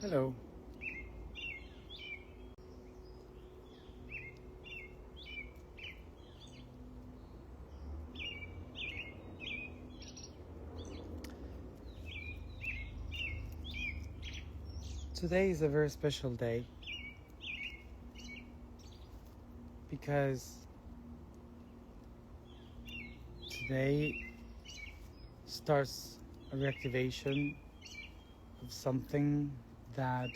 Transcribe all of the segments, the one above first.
Hello. Today is a very special day because today starts a reactivation of something that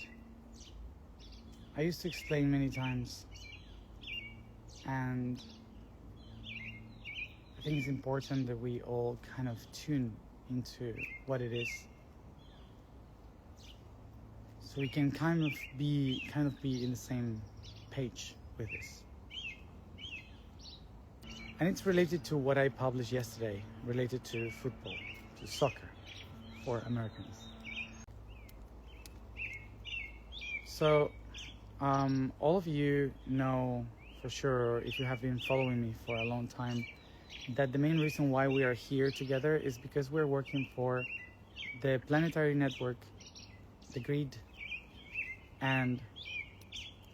I used to explain many times, and I think it's important that we all kind of tune into what it is, so we can kind of be in the same page with this. And it's related to what I published yesterday, related to football, to soccer for Americans. So all of you know for sure, if you have been following me for a long time, that the main reason why we are here together is because we're working for the Planetary network, the grid, and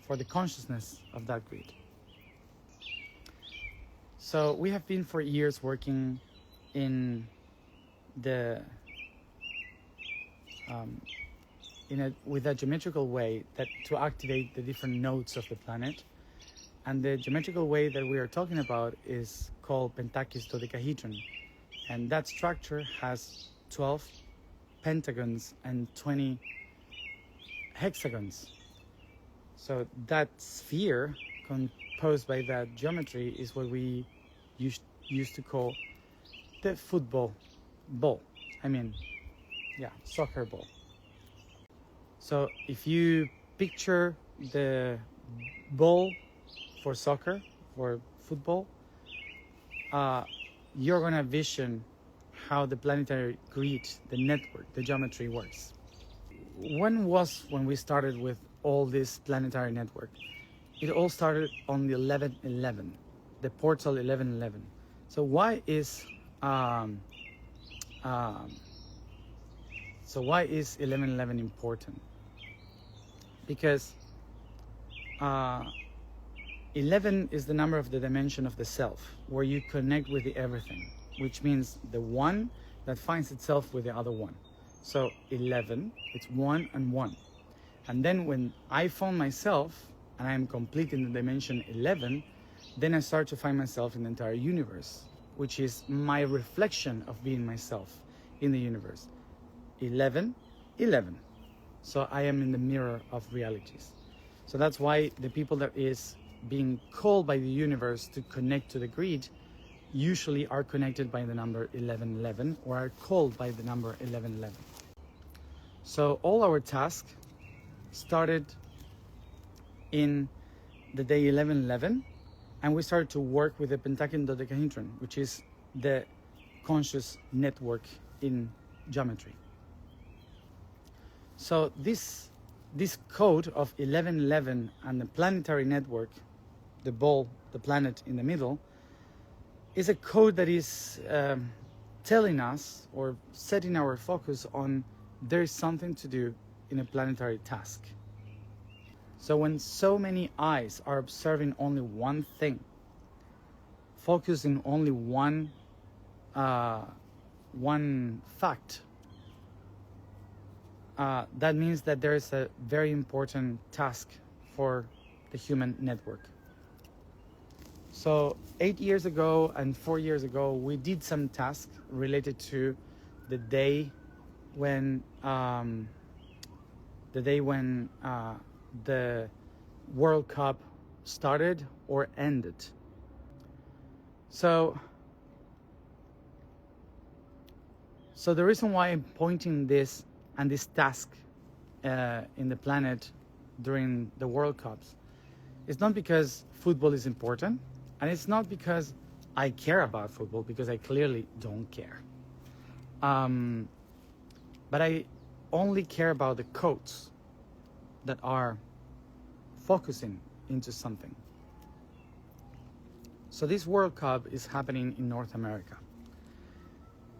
for the consciousness of that grid. So we have been for years working in the with a geometrical way that to activate the different nodes of the planet. And the geometrical way that we are talking about is called Pentakis dodecahedron, and that structure has 12 pentagons and 20 hexagons. So that sphere composed by that geometry is what we used to call the football ball. Soccer ball. So if you picture the ball for soccer, for football, you're gonna vision how the planetary grid, the network, the geometry works. When we started with all this planetary network? It all started on the 1111, the portal 1111. So why is 1111 important? Because 11 is the number of the dimension of the self, where you connect with the everything, which means the one that finds itself with the other one. So 11, it's 1 and 1. And then when I found myself, and I am complete in the dimension 11, then I start to find myself in the entire universe, which is my reflection of being myself in the universe. 11, 11. So I am in the mirror of realities. So that's why the people that is being called by the universe to connect to the grid usually are connected by the number 1111, or are called by the number 1111. So all our tasks started in the day 1111, and we started to work with the Pentakian dodecahedron, which is the conscious network in geometry. So this code of 1111 and the planetary network, the ball, the planet in the middle, is a code that is telling us or setting our focus on there is something to do in a planetary task. So when so many eyes are observing only one thing, focusing only one fact, that means that there is a very important task for the human network. So 8 years ago and 4 years ago, we did some tasks related to the day when the World Cup started or ended. So the reason why I'm pointing this and this task in the planet during the World Cups is not because football is important, and it's not because I care about football, because I clearly don't care. But I only care about the codes that are focusing into something. So this World Cup is happening in North America.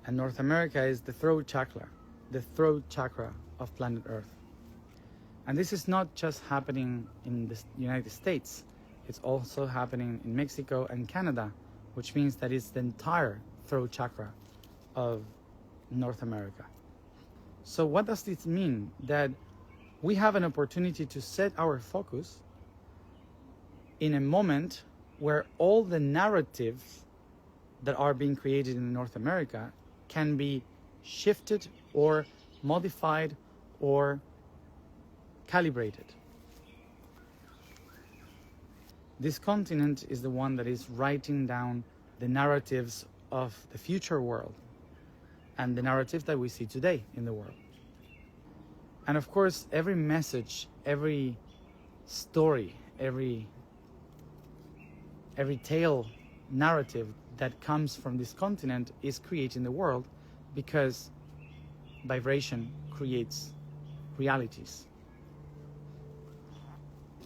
And North America is the throat chakra of planet Earth. And this is not just happening in the United States, it's also happening in Mexico and Canada, which means that it's the entire throat chakra of North America. So what does this mean? That we have an opportunity to set our focus in a moment where all the narratives that are being created in North America can be shifted or modified or calibrated. This continent is the one that is writing down the narratives of the future world and the narratives that we see today in the world. And of course, every message, every story, every tale, narrative that comes from this continent is creating the world, because vibration creates realities.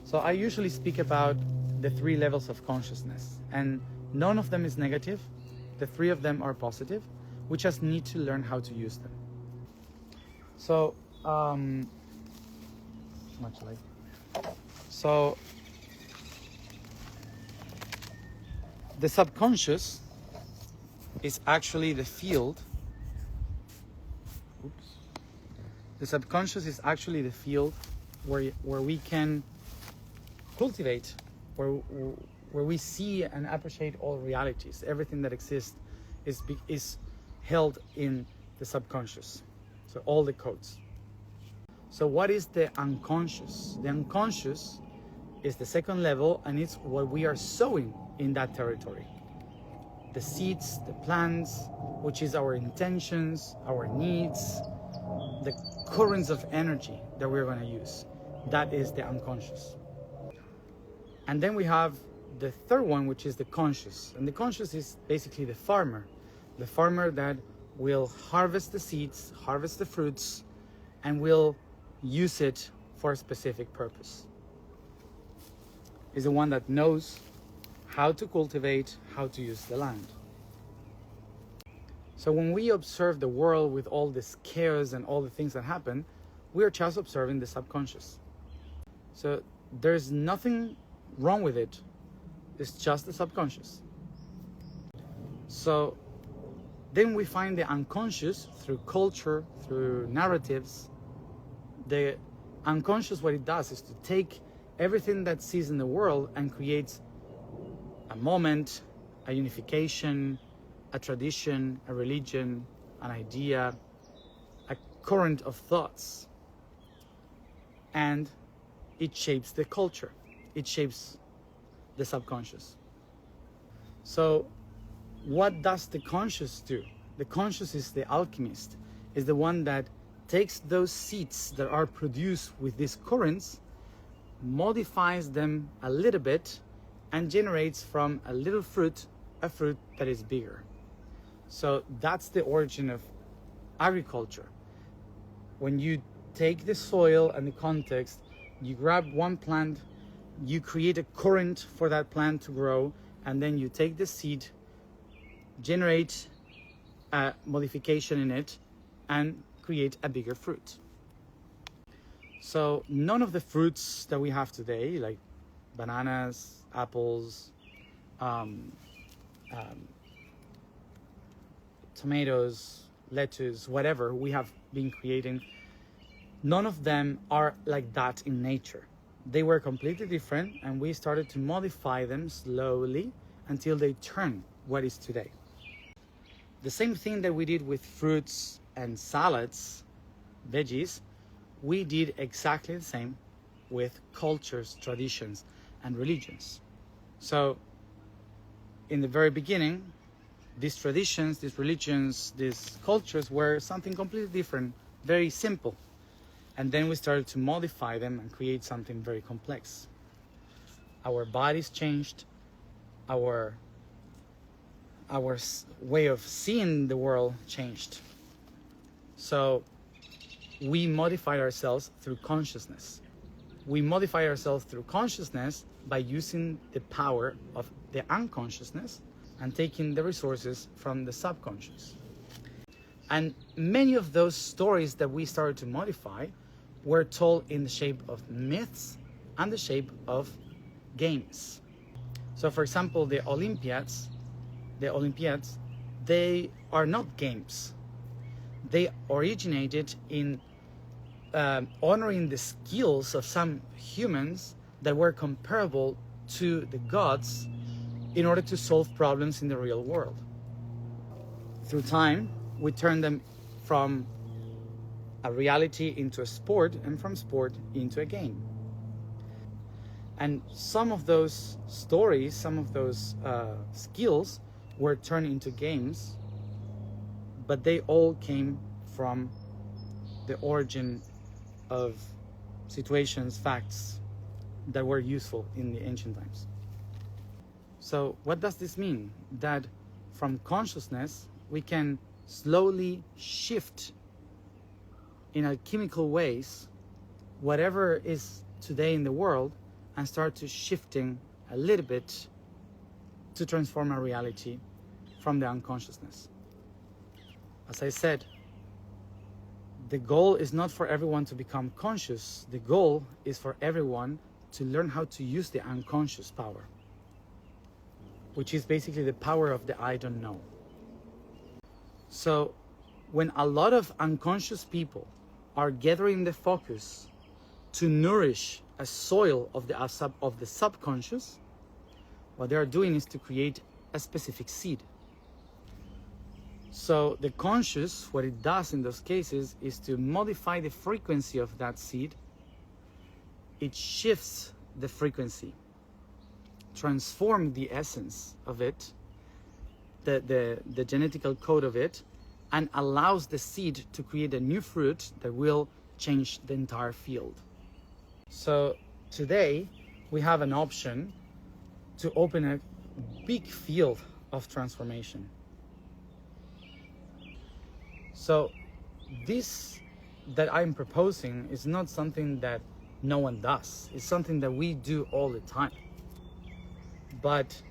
So I usually speak about the 3 levels of consciousness, and none of them is negative. The 3 of them are positive. We just need to learn how to use them. So, the subconscious is actually the field. The subconscious is actually the field where we can cultivate, where we see and appreciate all realities. Everything that exists is held in the subconscious. So all the codes. So what is the unconscious? The unconscious is the 2nd level, and it's what we are sowing in that territory. The seeds, the plants, which is our intentions, our needs, the currents of energy that we're going to use. That is the unconscious. And then we have the 3rd one, which is the conscious. And the conscious is basically the farmer that will harvest the seeds, harvest the fruits, and will use it for a specific purpose. Is the one that knows how to cultivate, how to use the land. So when we observe the world with all the scares and all the things that happen, we are just observing the subconscious. So there's nothing wrong with it. It's just the subconscious. So then we find the unconscious through culture, through narratives. The unconscious, what it does is to take everything that sees in the world and creates a moment, a unification, a tradition, a religion, an idea, a current of thoughts. And it shapes the culture. It shapes the subconscious. So what does the conscious do? The conscious is the alchemist, is the one that takes those seeds that are produced with these currents, modifies them a little bit, and generates from a little fruit a fruit that is bigger. So that's the origin of agriculture. When you take the soil and the context, you grab one plant, you create a current for that plant to grow, and then you take the seed, generate a modification in it, and create a bigger fruit. So none of the fruits that we have today, like bananas, apples, tomatoes, lettuce, whatever we have been creating, none of them are like that in nature. They were completely different, and we started to modify them slowly until they turn what is today. The same thing that we did with fruits and salads, veggies, we did exactly the same with cultures, traditions, and religions. So in the very beginning, these traditions, these religions, these cultures were something completely different, very simple. And then we started to modify them and create something very complex. Our bodies changed, our way of seeing the world changed. So we modify ourselves through consciousness. We modify ourselves through consciousness by using the power of the unconsciousness and taking the resources from the subconscious. And many of those stories that we started to modify were told in the shape of myths and the shape of games. So for example, the Olympiads, they are not games. They originated in honoring the skills of some humans that were comparable to the gods in order to solve problems in the real world. Through time, we turned them from a reality into a sport, and from sport into a game. And some of those stories, some of those skills were turned into games, but they all came from the origin of situations, facts that were useful in the ancient times. So what does this mean? That from consciousness, we can slowly shift in alchemical ways whatever is today in the world, and start to shifting a little bit to transform our reality from the unconsciousness. As I said, the goal is not for everyone to become conscious. The goal is for everyone to learn how to use the unconscious power, which is basically the power of the I don't know. So when a lot of unconscious people are gathering the focus to nourish a soil of the subconscious, what they are doing is to create a specific seed. So the conscious, what it does in those cases is to modify the frequency of that seed. It shifts the frequency, transform the essence of it, the genetical code of it, and allows the seed to create a new fruit that will change the entire field. So today we have an option to open a big field of transformation. So this that I'm proposing is not something that no one does. It's something that we do all the time. But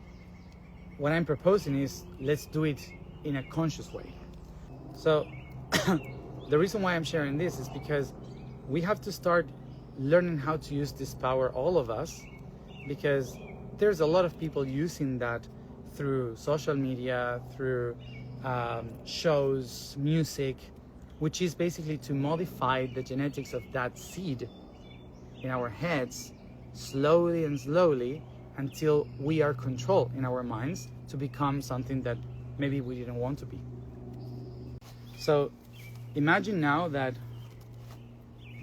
what I'm proposing is, let's do it in a conscious way. So the reason why I'm sharing this is because we have to start learning how to use this power, all of us, because there's a lot of people using that through social media, through shows, music, which is basically to modify the genetics of that seed in our heads slowly and slowly until we are controlled in our minds to become something that maybe we didn't want to be. So imagine now that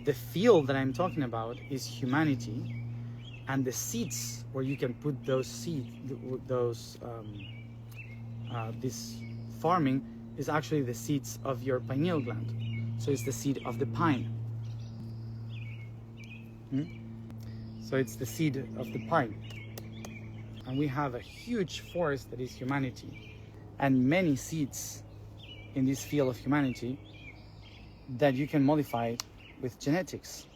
the field that I'm talking about is humanity, and the seeds where you can put those seeds, this farming is actually the seeds of your pineal gland. So it's the seed of the pine. So it's the seed of the pine. And we have a huge forest that is humanity, and many seeds in this field of humanity that you can modify with genetics.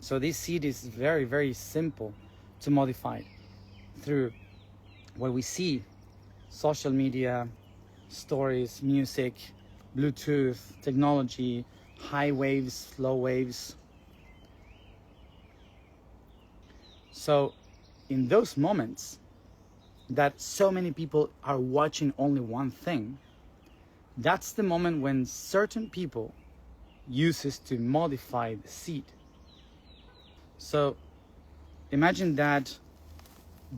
So this seed is very, very simple to modify through what we see: social media, stories, music, Bluetooth, technology, high waves, low waves. So in those moments that so many people are watching only one thing, that's the moment when certain people uses to modify the seed. So imagine that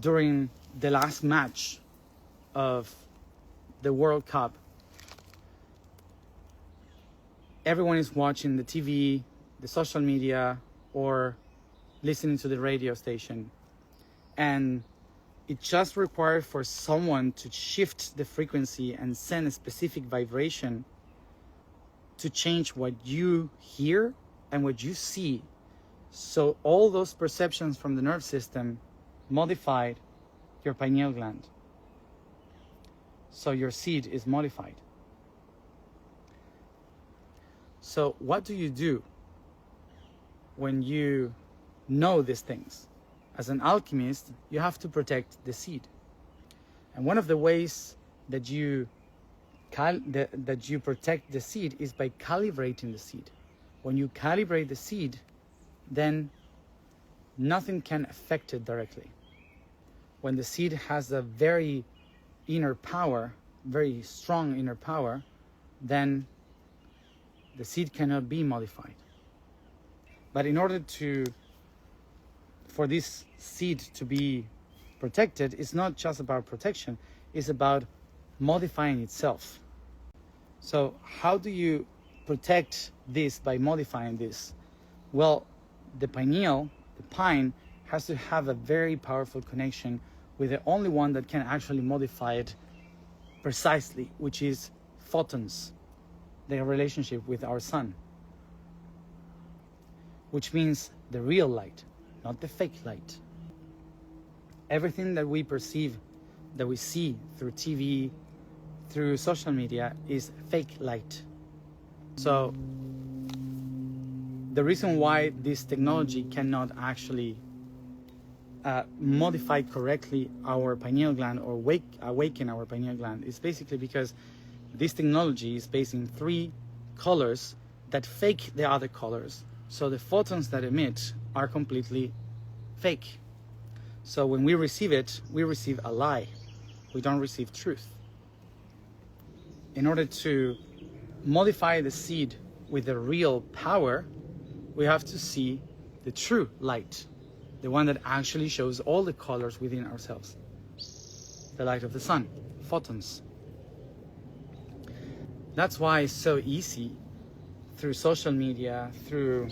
during the last match of the World Cup, everyone is watching the TV, the social media, or listening to the radio station, and it just required for someone to shift the frequency and send a specific vibration to change what you hear and what you see. So all those perceptions from the nerve system modified your pineal gland. So your seed is modified. So what do you do when you know these things? As an alchemist, you have to protect the seed. And one of the ways that you protect the seed is by calibrating the seed. when you calibrate the seed, then nothing can affect it directly. When the seed has a very inner power, very strong inner power, then the seed cannot be modified. But in order for this seed to be protected, it's not just about protection, it's about modifying itself. So how do you protect this by modifying this? Well, the pineal, the pine, has to have a very powerful connection with the only one that can actually modify it precisely, which is photons, their relationship with our sun. Which means the real light, not the fake light. Everything that we perceive, that we see through TV, through social media, is fake light. So the reason why this technology cannot actually modify correctly our pineal gland or awaken our pineal gland is basically because this technology is based in 3 colors that fake the other colors. So the photons that emit are completely fake. So when we receive it, we receive a lie. We don't receive truth. In order to modify the seed with the real power, we have to see the true light, the one that actually shows all the colors within ourselves. The light of the sun, photons. That's why it's so easy through social media, through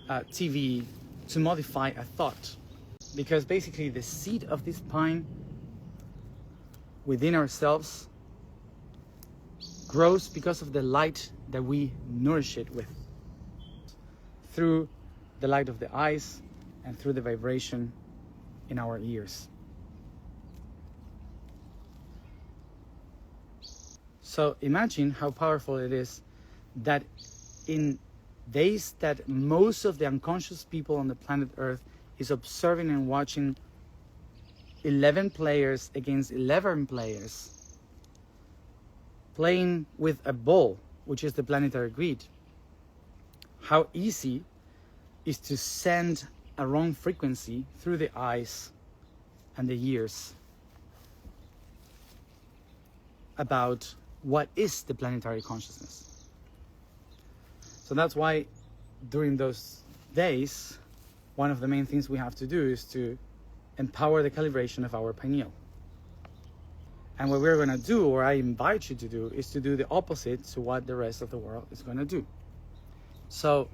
TV, to modify a thought. Because basically the seed of this pine within ourselves grows because of the light that we nourish it with. Through the light of the eyes and through the vibration in our ears. So imagine how powerful it is that in days that most of the unconscious people on the planet Earth is observing and watching 11 players against 11 players playing with a ball, which is the planetary grid. How easy is to send a wrong frequency through the eyes and the ears about what is the planetary consciousness. So that's why during those days, one of the main things we have to do is to empower the calibration of our pineal. And what we're going to do, or I invite you to do, is to do the opposite to what the rest of the world is going to do. So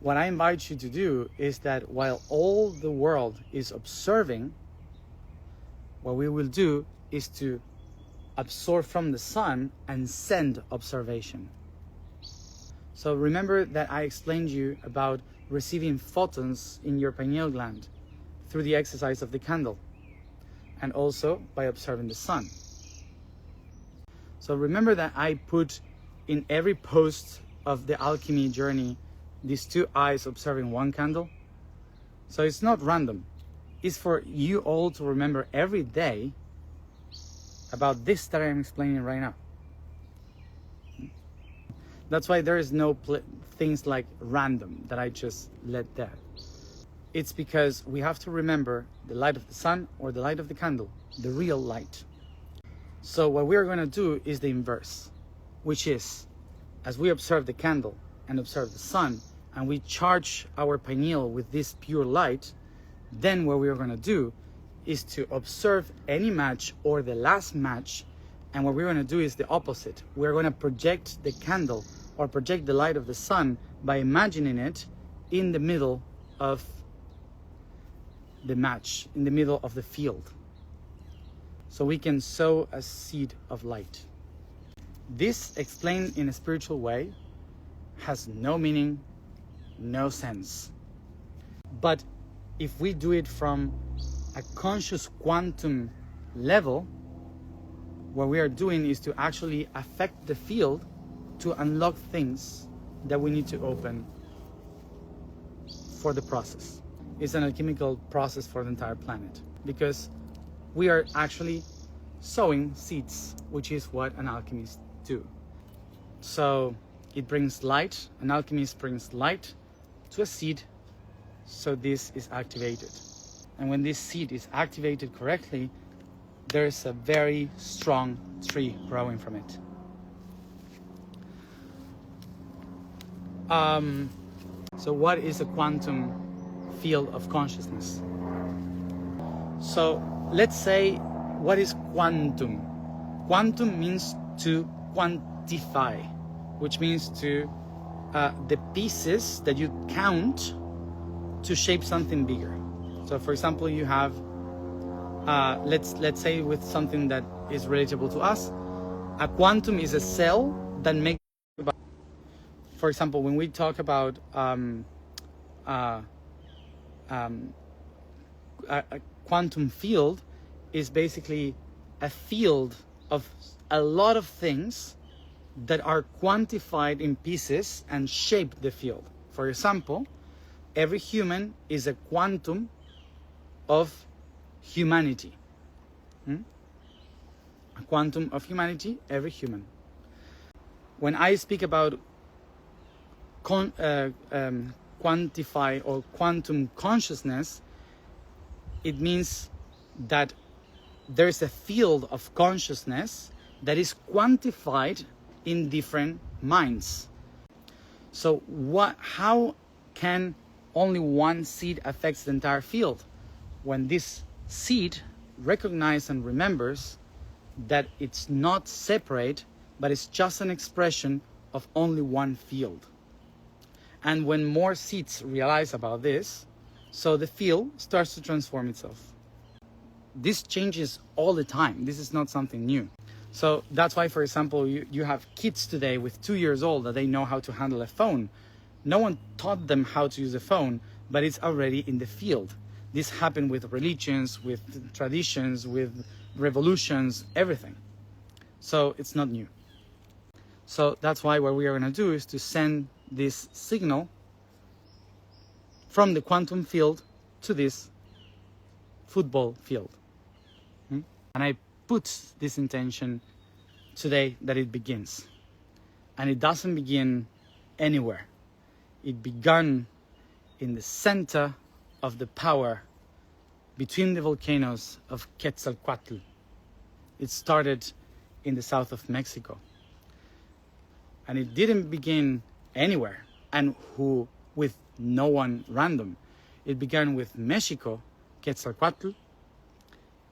what I invite you to do is that while all the world is observing, what we will do is to absorb from the sun and send observation. So remember that I explained you about receiving photons in your pineal gland through the exercise of the candle and also by observing the sun. So remember that I put in every post of the alchemy journey these 2 eyes observing 1 candle. So it's not random. It's for you all to remember every day about this that I'm explaining right now. That's why there is no things like random that I just let there. It's because we have to remember the light of the sun or the light of the candle, the real light. So what we're going to do is the inverse, which is, as we observe the candle and observe the sun, and we charge our pineal with this pure light, then what we're going to do is to observe any match or the last match, and what we're going to do is the opposite. We're going to project the candle or project the light of the sun by imagining it in the middle of the match, in the middle of the field. So we can sow a seed of light. This, explained in a spiritual way, has no meaning, no sense. But if we do it from a conscious quantum level, what we are doing is to actually affect the field to unlock things that we need to open for the process. It's an alchemical process for the entire planet, because we are actually sowing seeds, which is what an alchemist do. So it brings light, an alchemist brings light to a seed, so this is activated. And when this seed is activated correctly, there's a very strong tree growing from it. So what is a quantum field of consciousness? So let's say, what is quantum? Quantum means to quantify, which means to the pieces that you count to shape something bigger. So for example, you have let's say with something that is relatable to us, a quantum is a cell that makes, for example, when we talk about a quantum field, is basically a field of a lot of things that are quantified in pieces and shape the field. For example, every human is a quantum of humanity. A quantum of humanity, every human. When I speak about quantify or quantum consciousness, it means that there's a field of consciousness that is quantified in different minds. So how can only one seed affect the entire field? When this seed recognizes and remembers that it's not separate, but it's just an expression of only one field. And when more seeds realize about this, so the field starts to transform itself. This changes all the time. This is not something new. So that's why, for example, you have kids today with 2 years old that they know how to handle a phone. No one taught them how to use a phone, but it's already in the field. This happened with religions, with traditions, with revolutions, everything. So it's not new. So that's why what we are going to do is to send this signal from the quantum field to this football field. And I put this intention today that it begins. And it doesn't begin anywhere. It began in the center of the power between the volcanoes of Quetzalcoatl. It started in the south of Mexico. And it didn't begin anywhere and with no one random. It began with Mexico, Quetzalcoatl,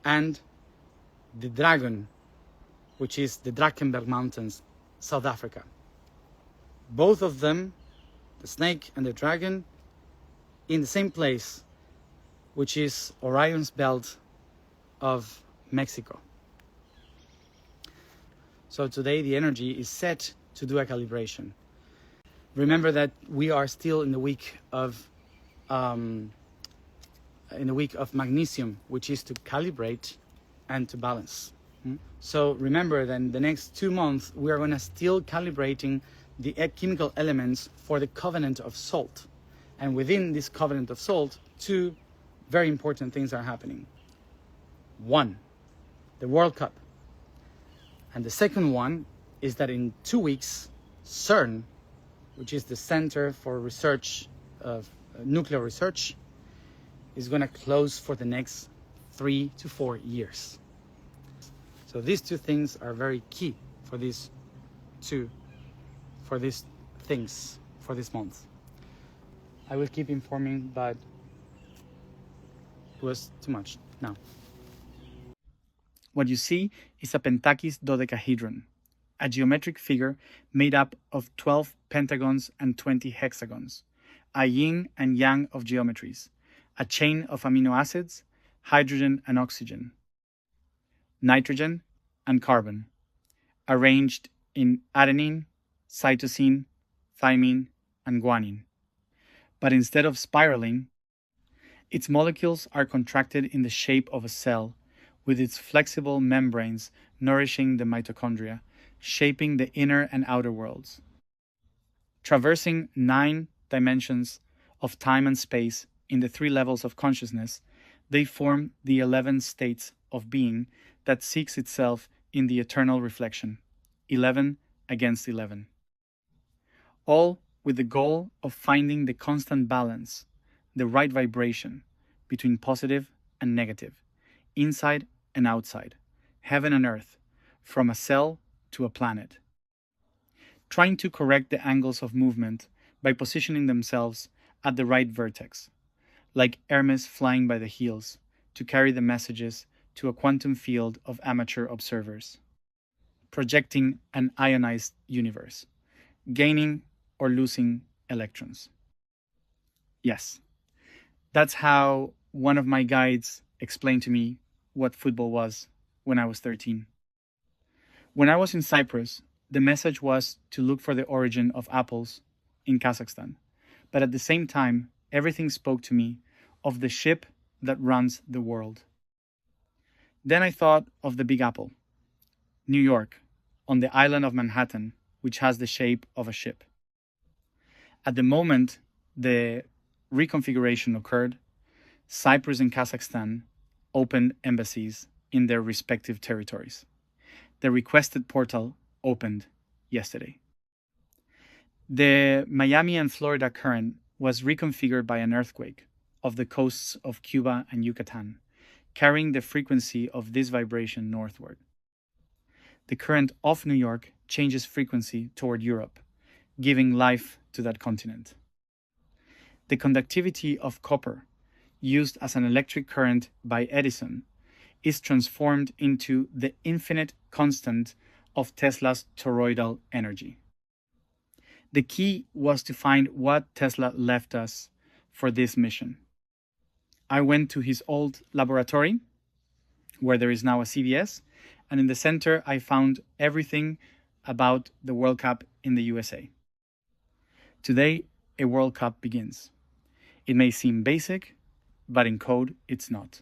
and the dragon, which is the Drakensberg Mountains, South Africa. Both of them, the snake and the dragon, in the same place, which is Orion's belt of Mexico. So today the energy is set to do a calibration. Remember that we are still in the week of magnesium, which is to calibrate and to balance. So remember that in the next 2 months we are going to still calibrating the chemical elements for the covenant of salt. And within this covenant of salt, 2 very important things are happening. 1, the World Cup. And the second one is that in 2 weeks, CERN, which is the Center for Research of Nuclear Research, is going to close for the next 3 to 4 years. So these 2 things are very key for these things for this month. I will keep informing, but it was too much now. What you see is a pentakis dodecahedron, a geometric figure made up of 12 pentagons and 20 hexagons, a yin and yang of geometries, a chain of amino acids, hydrogen and oxygen, nitrogen and carbon, arranged in adenine, cytosine, thymine, and guanine. But instead of spiraling, its molecules are contracted in the shape of a cell, with its flexible membranes nourishing the mitochondria, shaping the inner and outer worlds. Traversing 9 dimensions of time and space in the 3 levels of consciousness, they form the 11 states of being that seeks itself in the eternal reflection, 11 against 11. all with the goal of finding the constant balance, the right vibration between positive and negative, inside and outside, heaven and earth, from a cell to a planet. Trying to correct the angles of movement by positioning themselves at the right vertex, like Hermes flying by the heels to carry the messages to a quantum field of amateur observers, projecting an ionized universe, gaining or losing electrons. Yes, that's how one of my guides explained to me what football was when I was 13. When I was in Cyprus, the message was to look for the origin of apples in Kazakhstan. But at the same time, everything spoke to me of the ship that runs the world. Then I thought of the Big Apple, New York, on the island of Manhattan, which has the shape of a ship. At the moment the reconfiguration occurred, Cyprus and Kazakhstan opened embassies in their respective territories. The requested portal opened yesterday. The Miami and Florida current was reconfigured by an earthquake of the coasts of Cuba and Yucatan, carrying the frequency of this vibration northward. The current of New York changes frequency toward Europe, giving life to that continent. The conductivity of copper, used as an electric current by Edison, is transformed into the infinite constant of Tesla's toroidal energy. The key was to find what Tesla left us for this mission. I went to his old laboratory, where there is now a CVS, and in the center I found everything about the World Cup in the USA. Today, a World Cup begins. It may seem basic, but in code it's not.